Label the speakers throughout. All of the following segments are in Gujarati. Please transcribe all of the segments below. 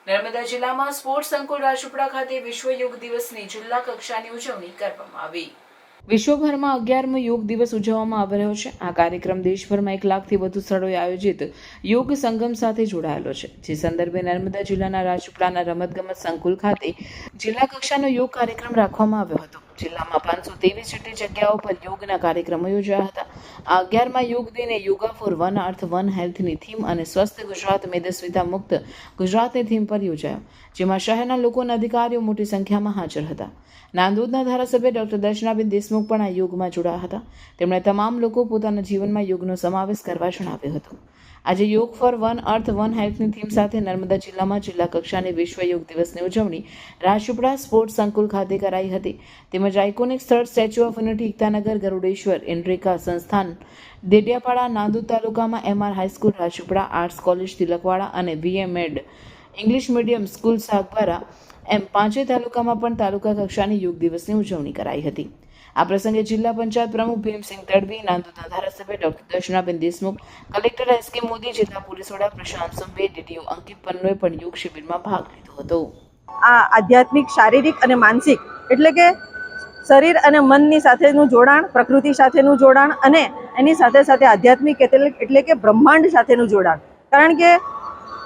Speaker 1: નર્મદા જિલ્લામાં સ્પોર્ટ્સ સંકુલ રાજપીપળા ખાતે વિશ્વ યોગ દિવસની જિલ્લા કક્ષાની ઉજવણી કરવામાં આવી। વિશ્વભરમાં 11મો યોગ દિવસ ઉજવવામાં આવી રહ્યો છે। આ કાર્યક્રમ દેશભરમાં 1 લાખથી વધુ સ્થળોએ આયોજિત યોગ સંગમ સાથે જોડાયેલો છે। જે સંદર્ભે નર્મદા જિલ્લાના રાજપીપળાના રમતગમત સંકુલ ખાતે જિલ્લા કક્ષાનો યોગ કાર્યક્રમ રાખવામાં આવ્યો હતો। જિલ્લામાં 523 જેટલી જગ્યાઓ પર યોગના કાર્યક્રમો યોજાયા હતા। આ 11મા યોગ દિને yoga for one earth one હેલ્થની થીમ અને સ્વસ્થ ગુજરાત મેદસ્વીતા મુક્ત ગુજરાતની થીમ પર યોજાયો, જેમાં શહેરના લોકો અને અધિકારીઓ મોટી સંખ્યામાં હાજર હતા। નાંદોદના ધારાસભ્ય ડોક્ટર દર્શનાબેન દેશમુખ પણ આ યોગમાં જોડાયા હતા। તેમણે તમામ લોકો પોતાના જીવનમાં યોગનો સમાવેશ કરવા જણાવ્યો હતો। આજે yog for one earth one હેલ્થની થીમ સાથે નર્મદા જિલ્લામાં જિલ્લા કક્ષાની વિશ્વ યોગ દિવસની ઉજવણી રાજપીપળા સ્પોર્ટ્સ સંકુલ ખાતે કરાઈ હતી। તેમજ આઇકોનિક સ્થળ statue of unity, Ektanagar, Garudeshwar, Indrika Sansthan, Dediapada, Nandod તાલુકામાં MR high school Rajpipla, arts college Tilakwada અને VM.Ed English medium school Sagbara એમ 5 તાલુકામાં પણ તાલુકા કક્ષાની યોગ દિવસની ઉજવણી કરાઈ હતી। આ પ્રસંગે જિલ્લા પંચાયત પ્રમુખ ભીમસિંહ તડવી, નાંદોદના ધારાસભ્ય ડોક્ટર દર્શનાબેન દેશમુખ, કલેક્ટર SK મોદી, જિલ્લા પોલીસ વડા પ્રશાંત સુંબે, DDO અંકિત પન્નોએ પણ યોગ શિબિરમાં ભાગ લીધો હતો।
Speaker 2: આ આધ્યાત્મિક, શારીરિક અને માનસિક એટલે કે શરીર અને મનની સાથેનું જોડાણ, પ્રકૃતિ સાથેનું જોડાણ અને એની સાથે સાથે આધ્યાત્મિક એટલે કે બ્રહ્માંડ સાથેનું જોડાણ। કારણ કે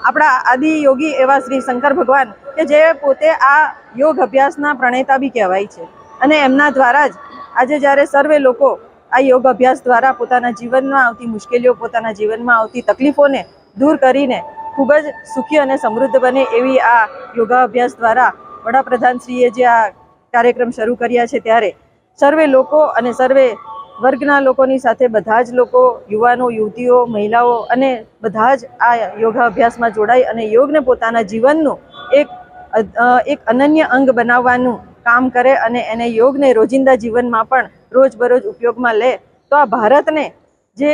Speaker 2: આપણા આદિ યોગી એવા શ્રી શંકર ભગવાન કે જે પોતે આ યોગ અભ્યાસના પ્રણેતા બી કહેવાય છે અને એમના દ્વારા જ આજે જ્યારે સર્વે લોકો આ યોગ અભ્યાસ દ્વારા પોતાના જીવનમાં આવતી મુશ્કેલીઓ, પોતાના જીવનમાં આવતી તકલીફોને દૂર કરીને ખૂબ જ સુખી અને સમૃદ્ધ બને એવી આ યોગા અભ્યાસ દ્વારા વડાપ્રધાનશ્રીએ જે આ કાર્યક્રમ શરૂ કર્યા છે, ત્યારે સર્વે લોકો અને સર્વે વર્ગના લોકોની સાથે બધા જ લોકો, યુવાનો, યુવતીઓ, મહિલાઓ અને બધા જ આ યોગા અભ્યાસમાં જોડાઈ અને યોગને પોતાના જીવનનું એક અનન્ય અંગ બનાવવાનું કામ કરે અને એને યોગને રોજિંદા જીવનમાં પણ રોજબરોજ ઉપયોગમાં લે તો આ ભારતને જે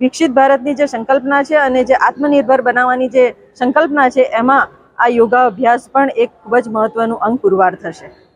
Speaker 2: વિકસિત ભારતની જે સંકલ્પના છે અને જે આત્મનિર્ભર બનાવવાની જે સંકલ્પના છે, એમાં આ યોગા અભ્યાસ પણ એક ખૂબ જ મહત્વનું અંગ પુરવાર થશે।